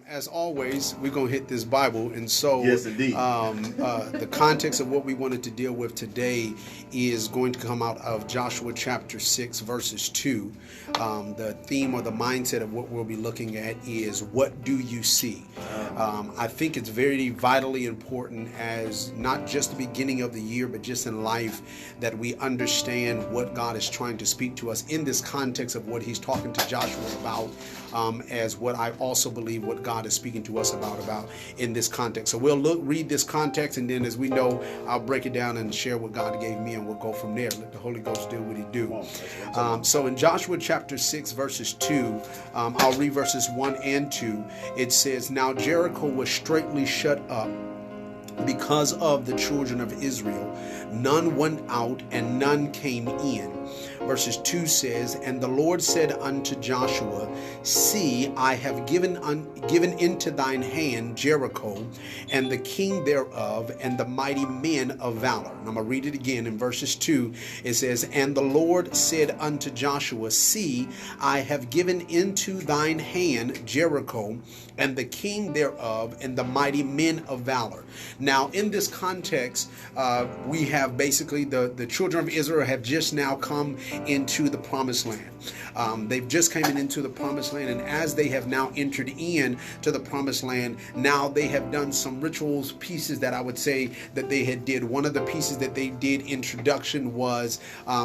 As always, we're going to hit this Bible. And so yes, indeed. The context of what we wanted to deal with today is going to come out of Joshua chapter 6, verses 2. The theme or the mindset of what we'll be looking at is, what do you see? I think it's very vitally important, as not just the beginning of the year, but just in life, that we understand what God is trying to speak to us in this context of what he's talking to Joshua about, as what I also believe what God is speaking to us about in this context. So we'll read this context, and then, as we know, I'll break it down and share what God gave me, and we'll go from there. Let the Holy Ghost do what he do. So in Joshua chapter 6, verses 2, I'll read verses 1 and 2. It says, "Now Jericho was straitly shut up because of the children of Israel. None went out and none came in." Verses 2 says, "And the Lord said unto Joshua, See, I have given into thine hand Jericho, and the king thereof, and the mighty men of valor." And I'm going to read it again in verses 2. It says, "And the Lord said unto Joshua, See, I have given into thine hand Jericho, and the king thereof, and the mighty men of valor." Now, in this context, we have basically the children of Israel have just now come into the promised land. They've just come into the promised land, and as they have now entered in to the promised land, now they have done some rituals pieces that I would say that they had did. One of the pieces that they did introduction was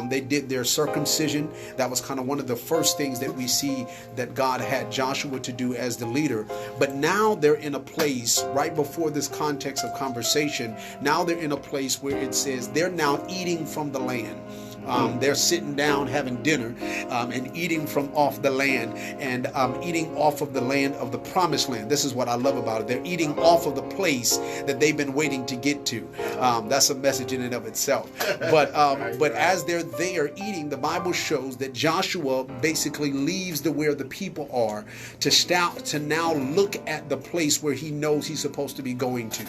they did their circumcision. That was kind of one of the first things that we see that God had Joshua to do as the leader. But now they're in a place right before this context of conversation. Now they're in a place where it says they're now eating from the land. They're sitting down having dinner and eating from off the land, and eating off of the land of the promised land. This is what I love about it. They're eating off of the place that they've been waiting to get to. That's a message in and of itself. But as they're there eating, the Bible shows that Joshua basically leaves where the people are to now look at the place where he knows he's supposed to be going to.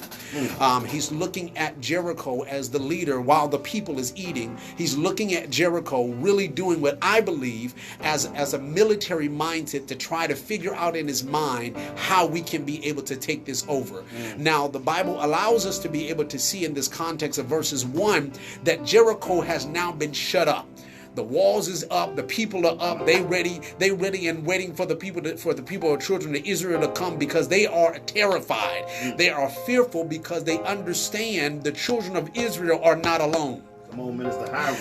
He's looking at Jericho as the leader while the people is eating. He's looking at Jericho, really doing what I believe as a military mindset to try to figure out in his mind how we can be able to take this over. Now, the Bible allows us to be able to see in this context of verses 1 that Jericho has now been shut up. The walls is up. The people are up. They ready and waiting for the people or children of Israel to come, because they are terrified. They are fearful because they understand the children of Israel are not alone.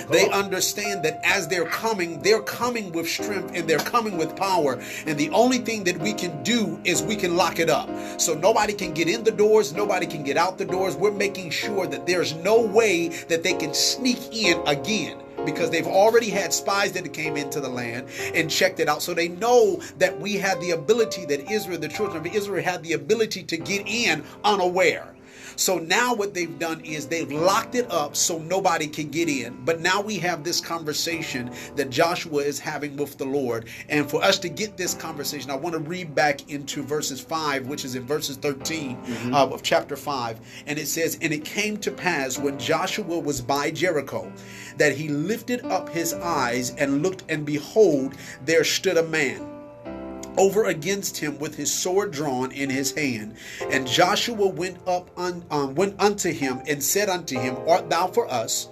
They understand that as they're coming with strength, and they're coming with power. And the only thing that we can do is we can lock it up. So nobody can get in the doors. Nobody can get out the doors. We're making sure that there's no way that they can sneak in again, because they've already had spies that came into the land and checked it out. So they know that we had the ability, that the children of Israel had the ability to get in unaware. So now what they've done is they've locked it up so nobody can get in. But now we have this conversation that Joshua is having with the Lord. And for us to get this conversation, I want to read back into verses 5, which is in verses 13 of chapter 5. And it says, "And it came to pass when Joshua was by Jericho, that he lifted up his eyes and looked, and behold, there stood a man over against him with his sword drawn in his hand. And Joshua went unto him and said unto him, Art thou for us,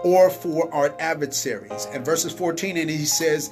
or for our adversaries?" And verses 14, and he says,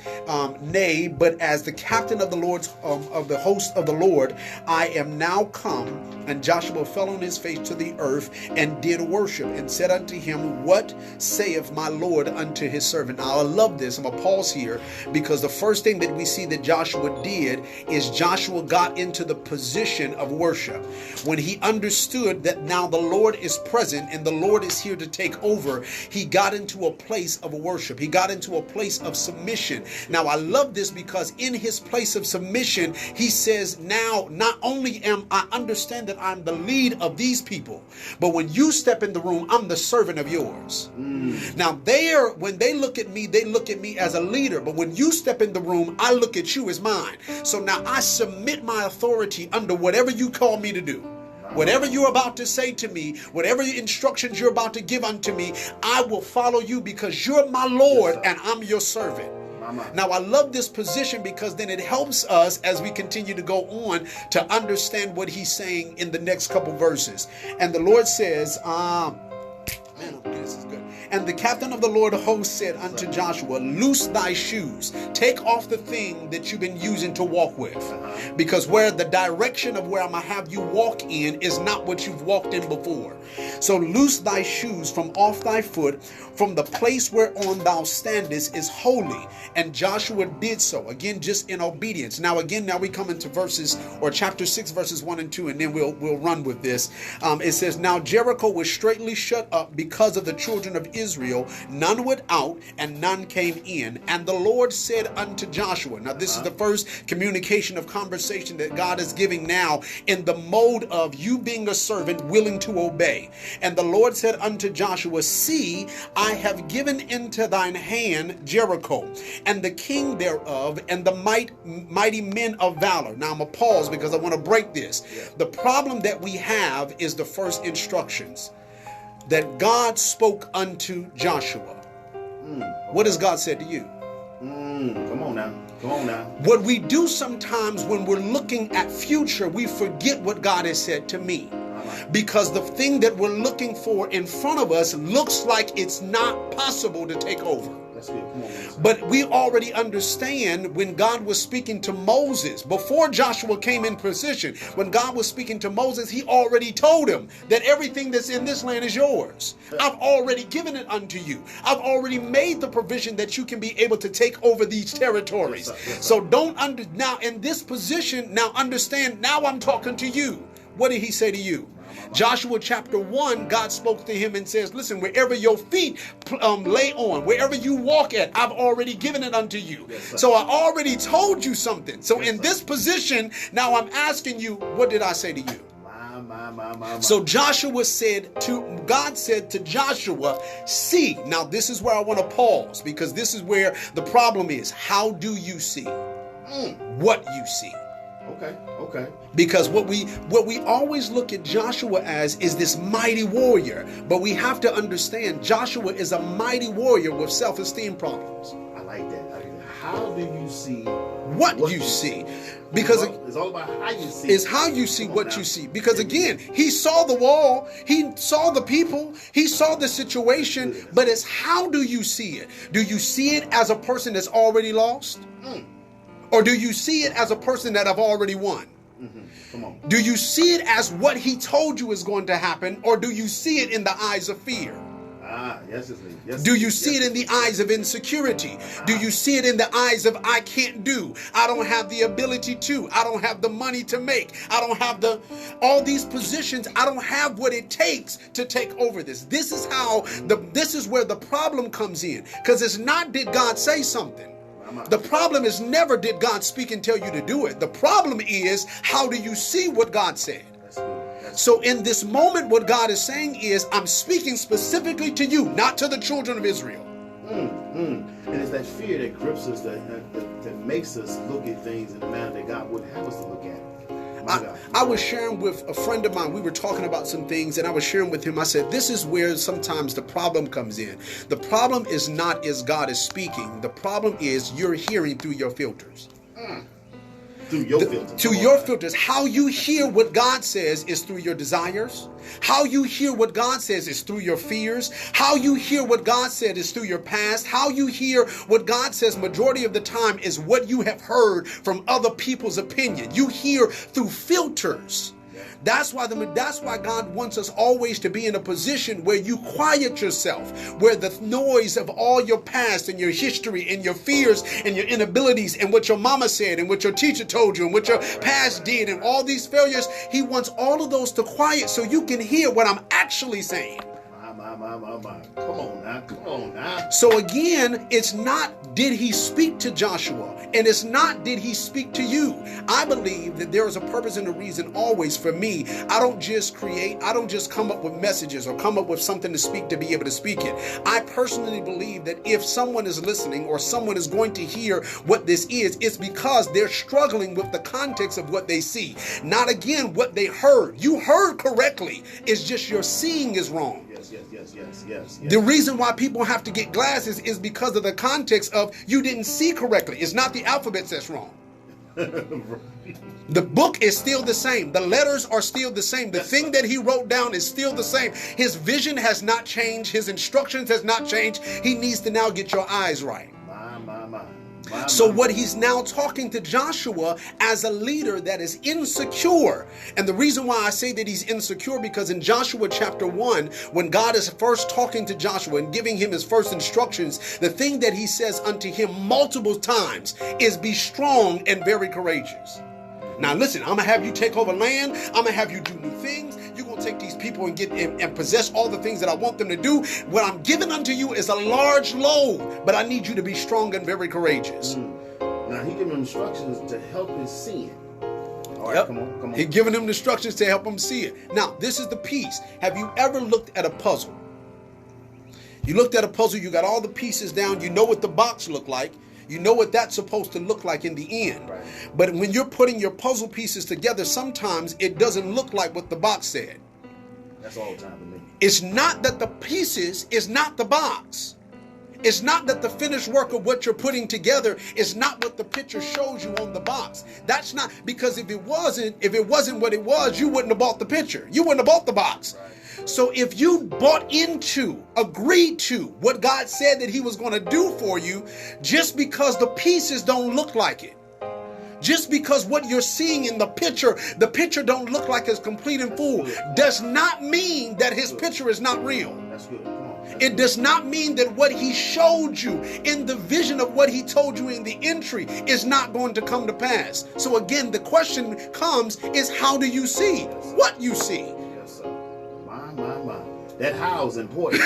"Nay, but as the captain of the Lord's of the host of the Lord, I am now come." And Joshua fell on his face to the earth and did worship, and said unto him, "What saith my Lord unto his servant?" Now I love this. I'm going to pause here, because the first thing that we see that Joshua did is Joshua got into the position of worship. When he understood that now the Lord is present and the Lord is here to take over, he got into a place of worship. He got into a place of submission. Now I love this, because in his place of submission, he says, now not only am I understand that I'm the lead of these people, but when you step in the room, I'm the servant of yours. Now when they look at me, they look at me as a leader, but when you step in the room, I look at you as mine. So now I submit my authority under whatever you call me to do. Whatever you're about to say to me, whatever instructions you're about to give unto me, I will follow you, because you're my Lord and I'm your servant. Now, I love this position because then it helps us as we continue to go on to understand what he's saying in the next couple verses. And the Lord says, man, this is good. And the captain of the Lord of hosts said unto Joshua, loose thy shoes, take off the thing that you've been using to walk with, because where the direction of where I'm gonna have you walk in is not what you've walked in before. So loose thy shoes from off thy foot, from the place whereon thou standest is holy. And Joshua did so, again, just in obedience. Now we come into chapter 6, verses 1 and 2, and then we'll run with this. It says, now Jericho was straightly shut up because of the children of Israel. None went out and none came in. And the Lord said unto Joshua, now this is the first communication of conversation that God is giving now in the mode of you being a servant willing to obey. And the Lord said unto Joshua, see, I have given into thine hand Jericho, and the king thereof, and the mighty men of valor. Now I'm going to pause because I want to break this. The problem that we have is the first instructions that God spoke unto Joshua. What has God said to you? Come on now. What we do sometimes when we're looking at future, we forget what God has said to me. Because the thing that we're looking for in front of us looks like it's not possible to take over. That's good. Come on, man. But we already understand when God was speaking to Moses, before Joshua came in position, when God was speaking to Moses, he already told him that everything that's in this land is yours. I've already given it unto you. I've already made the provision that you can be able to take over these territories. Yes, sir. Yes, sir. So now in this position, now understand, now I'm talking to you. What did he say to you? Joshua chapter 1, God spoke to him and says, listen, wherever your feet lay on, wherever you walk at, I've already given it unto you. Yes, so I already told you something. So yes, in this position, now I'm asking you, what did I say to you? My. So God said to Joshua, see. Now this is where I want to pause, because this is where the problem is. How do you see what you see? Okay. Because what we always look at Joshua as is this mighty warrior, but we have to understand Joshua is a mighty warrior with self-esteem problems. I like that. How do you see what you see? Because it's all about how you see. It's how you see what you see. Because again, he saw the wall, he saw the people, he saw the situation, but it's how do you see it? Do you see it as a person that's already lost? Or do you see it as a person that have already won? Come on. Do you see it as what he told you is going to happen, or do you see it in the eyes of fear? Yes. Do you see it in the eyes of insecurity? Do you see it in the eyes of I can't do? I don't have the ability to. I don't have the money to make. I don't have all these positions. I don't have what it takes to take over this. This is where the problem comes in. Because it's not did God say something. The problem is never did God speak and tell you to do it. The problem is how do you see what God said? So in this moment, what God is saying is, I'm speaking specifically to you, not to the children of Israel. And it's that fear that grips us, that makes us look at things in the manner that God would have us to look at. I was sharing with a friend of mine. We were talking about some things, and I was sharing with him. I said, this is where sometimes the problem comes in. The problem is not as God is speaking. The problem is you're hearing through your filters. Through your filters. To your filters. How you hear what God says is through your desires. How you hear what God says is through your fears. How you hear what God said is through your past. How you hear what God says majority of the time is what you have heard from other people's opinion. You hear through filters. That's why God wants us always to be in a position where you quiet yourself, where the noise of all your past and your history and your fears and your inabilities and what your mama said and what your teacher told you and what your past did and all these failures, he wants all of those to quiet so you can hear what I'm actually saying. Come on now. So again, it's not did he speak to Joshua, and it's not did he speak to you. I believe that there is a purpose and a reason always for me. I don't just come up with messages or come up with something to speak to be able to speak it. I personally believe that if someone is listening or someone is going to hear what this is, it's because they're struggling with the context of what they see. Not again what they heard. You heard correctly. It's just your seeing is wrong. Yes. yes. The reason why people have to get glasses is because of the context of you didn't see correctly. It's not the alphabet that's wrong. The book is still the same. The letters are still the same. The thing that he wrote down is still the same. His vision has not changed. His instructions has not changed. He needs to now get your eyes right. So what he's now talking to Joshua as a leader that is insecure. And the reason why I say that he's insecure, because in Joshua chapter 1, when God is first talking to Joshua and giving him his first instructions, the thing that he says unto him multiple times is be strong and very courageous. Now listen, I'm going to have you take over land. I'm going to have you do new things. You're going to take these people and get and possess all the things that I want them to do. What I'm giving unto you is a large load, but I need you to be strong and very courageous. Now he giving him instructions to help his sin. All right, come on. He's giving him instructions to help him see it. Now, this is the piece. Have you ever looked at a puzzle? You looked at a puzzle, you got all the pieces down, you know what the box looked like. You know what that's supposed to look like in the end. Right. But when you're putting your puzzle pieces together, sometimes it doesn't look like what the box said. That's all the time to me. It's not that the pieces is not the box. It's not that the finished work of what you're putting together is not what the picture shows you on the box. That's not, because if it wasn't what it was, you wouldn't have bought the picture. You wouldn't have bought the box. Right. So if you bought into, agreed to what God said that he was going to do for you, just because the pieces don't look like it, just because what you're seeing in the picture don't look like it's complete and full, does not mean that his picture is not real. That's good. Come on. It does not mean that what he showed you in the vision of what he told you in the entry is not going to come to pass. So again, the question comes is, how do you see what you see? My. That how is important.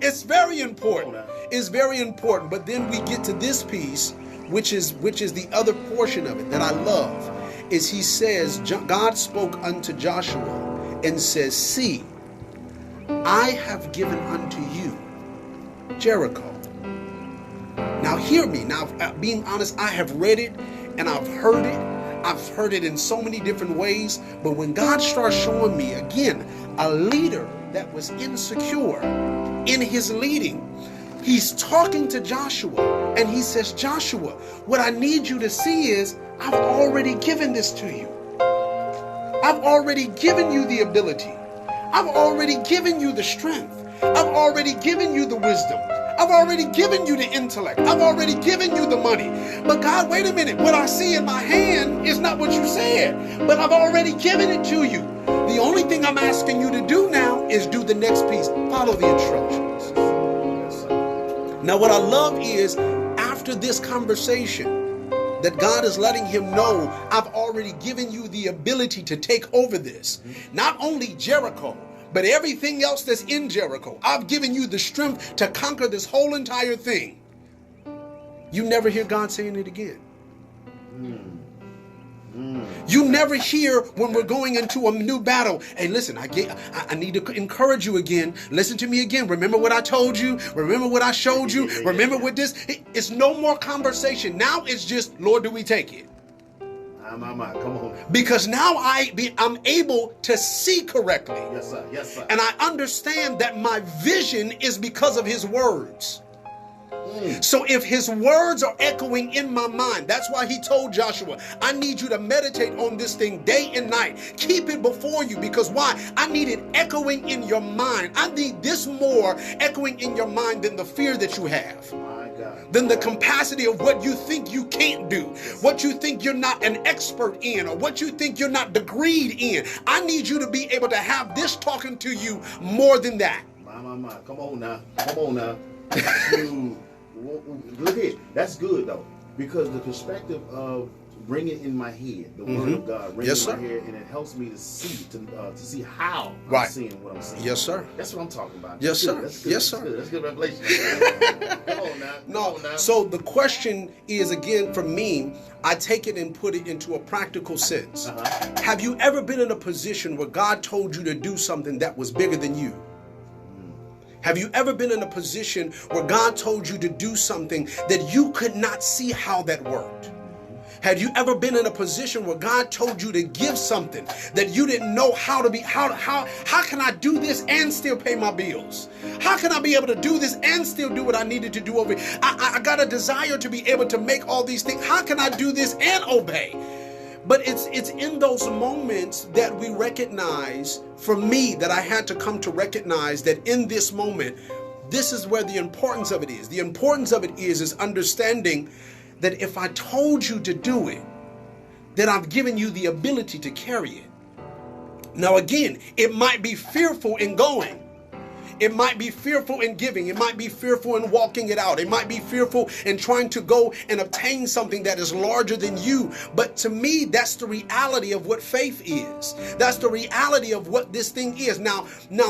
It's very important. It's very important. But then we get to this piece, which is the other portion of it that I love, is he says, God spoke unto Joshua and says, see, I have given unto you Jericho. Now hear me. Now, being honest, I have read it and I've heard it. I've heard it in so many different ways. But when God starts showing me, again, a leader that was insecure in his leading, he's talking to Joshua and he says, Joshua, what I need you to see is I've already given this to you. I've already given you the ability. I've already given you the strength. I've already given you the wisdom. I've already given you the intellect. I've already given you the money. But God, wait a minute. What I see in my hand is not what you said. But I've already given it to you. The only thing I'm asking you to do now is do the next piece. Follow the instructions. Now, what I love is after this conversation that God is letting him know, I've already given you the ability to take over this. Not only Jericho, but everything else that's in Jericho. I've given you the strength to conquer this whole entire thing. You never hear God saying it again. You never hear when we're going into a new battle. Hey, listen, I need to encourage you again. Listen to me again. Remember what I told you. Remember what I showed you. Remember what this. It's no more conversation. Now it's just, Lord, do we take it? Come on. Because now I'm able to see correctly. Yes, sir. And I understand that my vision is because of his words. So if his words are echoing in my mind, that's why he told Joshua, I need you to meditate on this thing day and night. Keep it before you. Because why? I need it echoing in your mind. I need this more echoing in your mind than the fear that you have. Than the capacity of what you think you can't do, what you think you're not an expert in, or what you think you're not degreed in. I need you to be able to have this talking to you more than that. My. Come on now. Look here. That's good though, because the perspective of bringing in my head the word of God, bringing in my head, and it helps me to see how I'm seeing what I'm seeing. Yes, sir. That's what I'm talking about. Yes, sir. That's good. Yes, sir. That's good revelation. Come on now. So the question is, again, for me, I take it and put it into a practical sense. Have you ever been in a position where God told you to do something that was bigger than you? Have you ever been in a position where God told you to do something that you could not see how that worked? Had you ever been in a position where God told you to give something that you didn't know how to be, how can I do this and still pay my bills? How can I be able to do this and still do what I needed to do over here? I got a desire to be able to make all these things. How can I do this and obey? But it's in those moments that we recognize, for me, that I had to come to recognize that in this moment, this is where the importance of it is. The importance of it is understanding that if I told you to do it, then I've given you the ability to carry it. Now again, it might be fearful in going. It might be fearful in giving. It might be fearful in walking it out. It might be fearful in trying to go and obtain something that is larger than you. But to me, that's the reality of what faith is. That's the reality of what this thing is. Now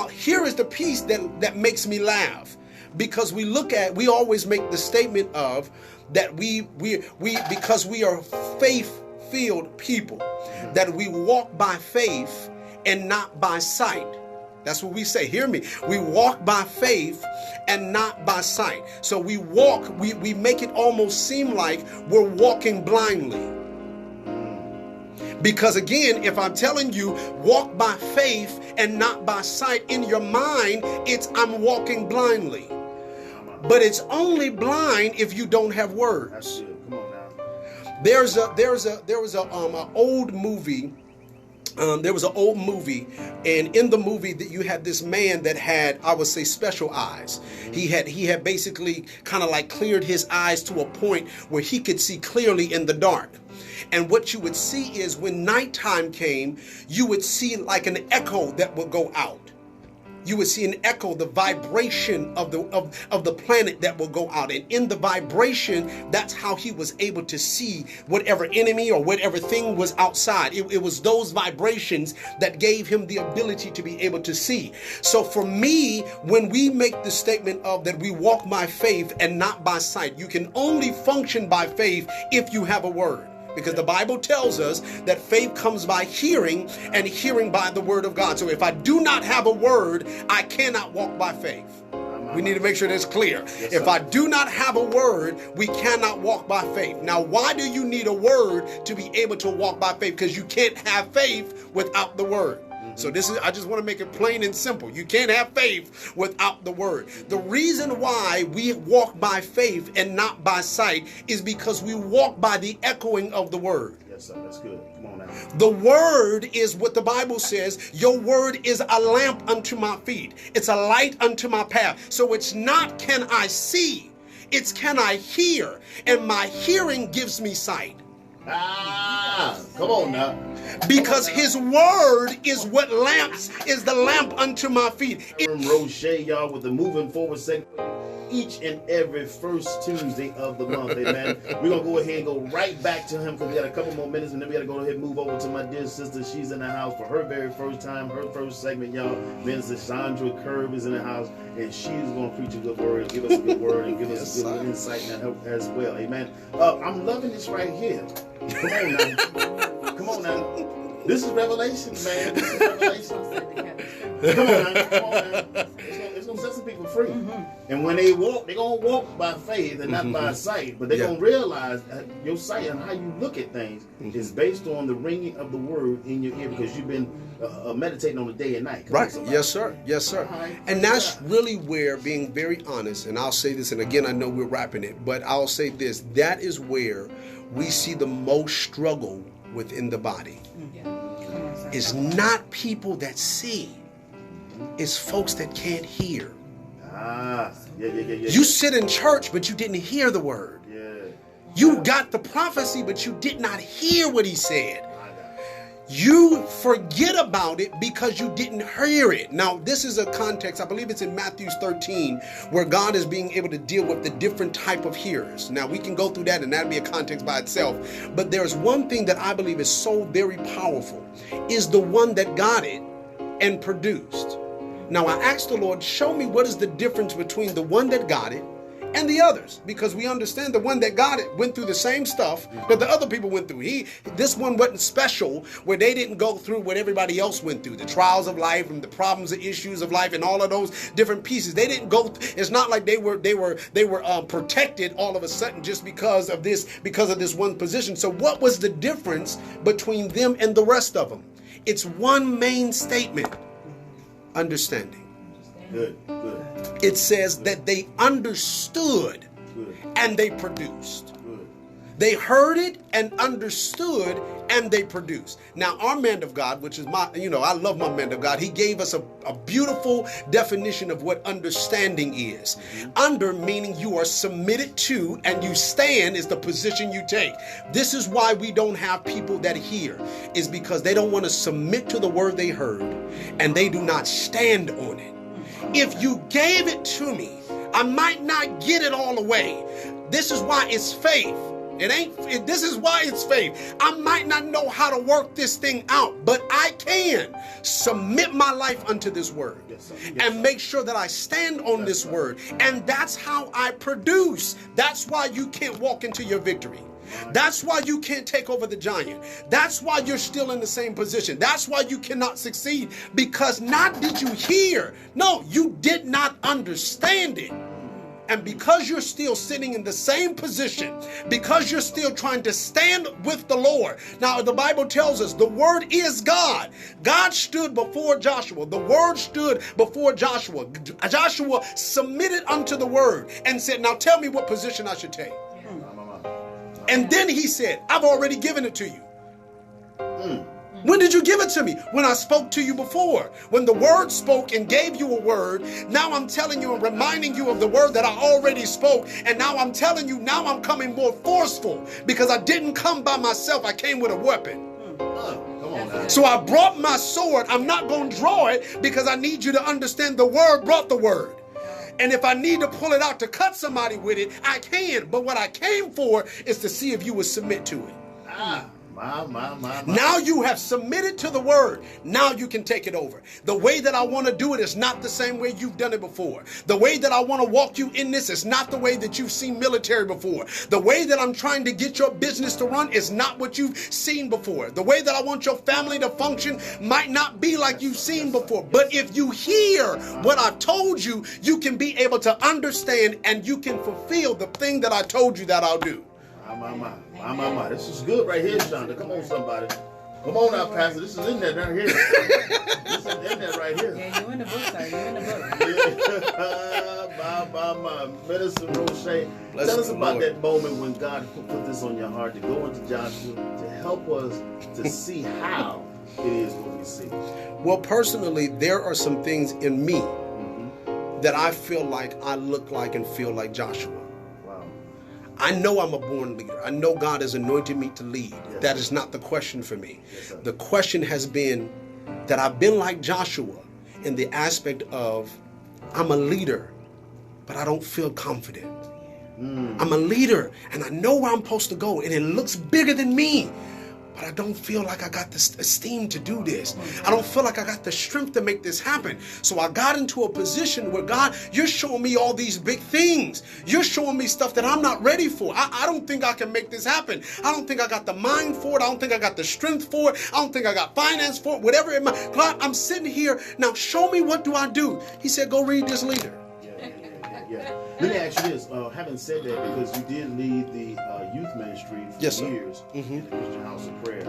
here is the piece that makes me laugh, because we always make the statement of that we because we are faith-filled people, that we walk by faith and not by sight. That's what we say. Hear me. We walk by faith and not by sight. So we walk, we make it almost seem like we're walking blindly. Because again, if I'm telling you walk by faith and not by sight, in your mind, it's I'm walking blindly. But it's only blind if you don't have words. That's good. Come on now. There was an old movie. There was an old movie, and in the movie that you had this man that had, I would say, special eyes. He had basically kind of like cleared his eyes to a point where he could see clearly in the dark. And what you would see is when nighttime came, you would see like an echo that would go out. You would see an echo, the vibration of the planet that will go out. And in the vibration, that's how he was able to see whatever enemy or whatever thing was outside. It was those vibrations that gave him the ability to be able to see. So for me, when we make the statement of that we walk by faith and not by sight, you can only function by faith if you have a word. Because the Bible tells us that faith comes by hearing, and hearing by the word of God. So if I do not have a word, I cannot walk by faith. We need to make sure that's clear. If I do not have a word, we cannot walk by faith. Now, why do you need a word to be able to walk by faith? Because you can't have faith without the word. So I just want to make it plain and simple. You can't have faith without the word. The reason why we walk by faith and not by sight is because we walk by the echoing of the word. Yes, sir. That's good. Come on now. The word is what the Bible says. Your word is a lamp unto my feet. It's a light unto my path. So it's not can I see, it's can I hear. And my hearing gives me sight. Come on now. Because his word is what is the lamp unto my feet. Roche, y'all, with the Moving Forward segment each and every first Tuesday of the month. Amen. We're going to go ahead and go right back to him because we got a couple more minutes, and then we got to go ahead and move over to my dear sister. She's in the house for her very first time, her first segment, y'all. Minister Chandra Curve is in the house, and she's going to preach a good word, give us a good word, and give us a good insight and help as well. Amen. I'm loving this right here. Come on now. Come on now. This is Revelation, man. This is Revelation. Come on now. Come on now. It's going to set some people free. And when they walk, they're going to walk by faith and not by sight. But they're going to realize that your sight and how you look at things is based on the ringing of the word in your ear, because you've been meditating on it day and night. Right. Yes, sir. Yes, sir. And that's really where, being very honest, and I'll say this, and again, I know we're wrapping it, but I'll say this, that is where we see the most struggle within the body. It's not people that see. It's folks that can't hear. You sit in church, but you didn't hear the word. You got the prophecy, but you did not hear what he said. You forget about it because you didn't hear it. Now, this is a context, I believe it's in Matthew 13, where God is being able to deal with the different type of hearers. Now, we can go through that, and that'd be a context by itself. But there's one thing that I believe is so very powerful, is the one that got it and produced. Now, I asked the Lord, show me what is the difference between the one that got it and the others, because we understand the one that got it went through the same stuff that the other people went through. This one wasn't special, where they didn't go through what everybody else went through, the trials of life and the problems and issues of life and all of those different pieces. They didn't go. It's not like they were protected all of a sudden just because of this one position. So what was the difference between them and the rest of them? It's one main statement: understanding. Good. It says that they understood and they produced. They heard it and understood and they produced. Now, our man of God, which is I love my man of God. He gave us a beautiful definition of what understanding is. Under meaning you are submitted to, and you stand is the position you take. This is why we don't have people that hear, is because they don't want to submit to the word they heard and they do not stand on it. If you gave it to me, I might not get it all the way. This is why it's faith. This is why it's faith. I might not know how to work this thing out, but I can submit my life unto this word and make sure that I stand on this word. And that's how I produce. That's why you can't walk into your victory. That's why you can't take over the giant. That's why you're still in the same position. That's why you cannot succeed, because not did you hear. No, you did not understand it. And because you're still sitting in the same position, because you're still trying to stand with the Lord. Now, the Bible tells us the word is God. God stood before Joshua. The word stood before Joshua. Joshua submitted unto the word and said, now tell me what position I should take. And then he said, I've already given it to you. When did you give it to me? When I spoke to you before. When the word spoke and gave you a word, now I'm telling you and reminding you of the word that I already spoke. And now I'm telling you, now I'm coming more forceful, because I didn't come by myself. I came with a weapon. So I brought my sword. I'm not going to draw it, because I need you to understand the word brought the word. And if I need to pull it out to cut somebody with it, I can. But what I came for is to see if you would submit to it. Now you have submitted to the word. Now you can take it over. The way that I want to do it is not the same way you've done it before. The way that I want to walk you in this is not the way that you've seen military before. The way that I'm trying to get your business to run is not what you've seen before. The way that I want your family to function might not be like you've seen before. But if you hear what I told you, you can be able to understand, and you can fulfill the thing that I told you that I'll do. My. This is good right here, Shonda. Come on, somebody. Come on now, Pastor. This is in there down here. This is in there right here. Yeah, you in the book, sir. You in the book. My. Minister Roche, tell us about that moment when God put this on your heart to go into Joshua to help us to see how it is what we see. Well, personally, there are some things in me that I feel like I look like and feel like Joshua. I know I'm a born leader. I know God has anointed me to lead. Yes. That is not the question for me. Yes, the question has been that I've been like Joshua in the aspect of I'm a leader, but I don't feel confident. I'm a leader and I know where I'm supposed to go, and it looks bigger than me, but I don't feel like I got the esteem to do this. I don't feel like I got the strength to make this happen. So I got into a position where, God, you're showing me all these big things. You're showing me stuff that I'm not ready for. I don't think I can make this happen. I don't think I got the mind for it. I don't think I got the strength for it. I don't think I got finance for it. Whatever it might. God, I'm sitting here. Now show me, what do I do? He said, go read this leader. Yeah. Let me ask you this. Having said that, because you did lead the youth ministry for years in the Christian House of Prayer,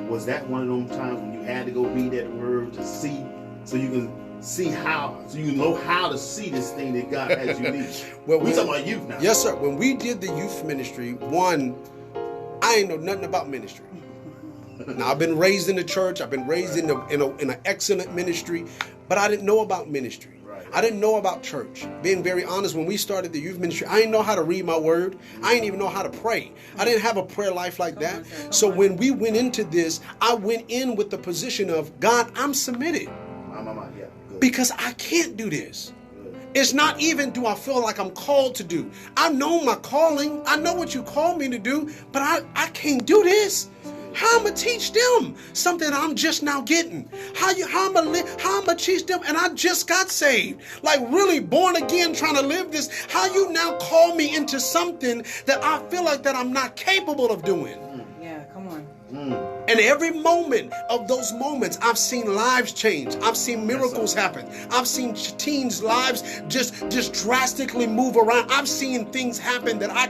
was that one of those times when you had to go read that word to see, so you can see how, so you know how to see this thing that God has you lead? Well, we're talking about youth now. Yes, sir. When we did the youth ministry, I ain't know nothing about ministry. Now, I've been raised in the church. I've been raised in an excellent ministry, but I didn't know about ministry. I didn't know about church. Being very honest, when we started the youth ministry, I didn't know how to read my word. I didn't even know how to pray. I didn't have a prayer life like that. So when we went into this, I went in with the position of, God, I'm submitted. Because I can't do this. It's not even do I feel like I'm called to do. I know my calling. I know what you called me to do, but I can't do this. How I'm gonna teach them something I'm just now getting? How I'm gonna teach them, and I just got saved, like really born again, trying to live this. How you now call me into something that I feel like that I'm not capable of doing? Yeah, come on. And every moment of those moments, I've seen lives change. I've seen miracles happen. I've seen teens' lives just drastically move around. I've seen things happen that I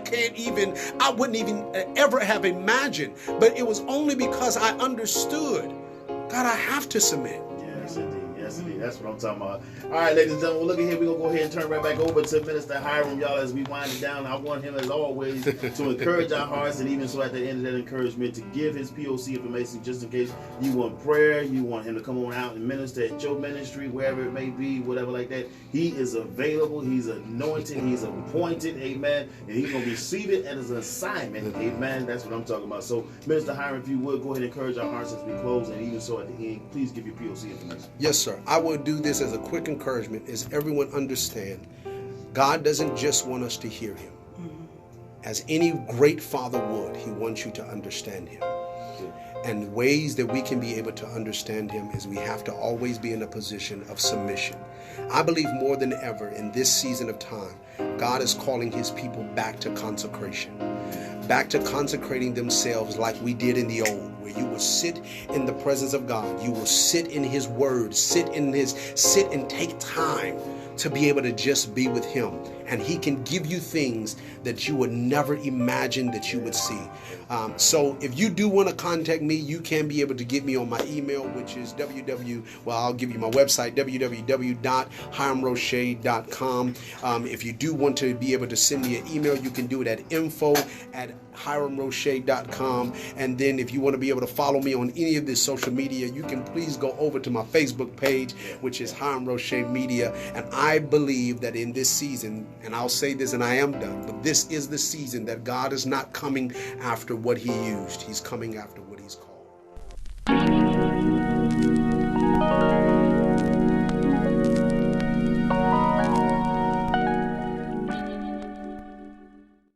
wouldn't even ever have imagined. But it was only because I understood, God, I have to submit. Yes, indeed. Yes, indeed. That's what I'm talking about. All right, ladies and gentlemen, look at here. We're going to go ahead and turn right back over to Minister Hiram, y'all, as we wind it down. I want him, as always, to encourage our hearts, and even so at the end of that encouragement, to give his POC information just in case you want prayer, you want him to come on out and minister at your ministry, wherever it may be, whatever like that. He is available. He's anointed. He's appointed. Amen. And he's going to receive it as an assignment. Amen. That's what I'm talking about. So, Minister Hiram, if you would, go ahead and encourage our hearts as we close, and even so at the end, please give your POC information. Yes, sir. I will do this as a quick encouragement, as everyone understand, God doesn't just want us to hear him. As any great father would, he wants you to understand him. And ways that we can be able to understand him is we have to always be in a position of submission. I believe more than ever in this season of time, God is calling his people back to consecration, back to consecrating themselves like we did in the old, where you will sit in the presence of God. You will sit in his word, sit and take time to be able to just be with him. And he can give you things that you would never imagine that you would see. So if you do want to contact me, you can be able to get me on my email, which is I'll give you my website, www.hiramroche.com. If you do want to be able to send me an email, you can do it at info@hiramroche.com. And then if you want to be able to follow me on any of this social media, you can please go over to my Facebook page, which is Hiram Roche Media. And I believe that in this season, and I'll say this and I am done, but this is the season that God is not coming after what he used. He's coming after what he's called.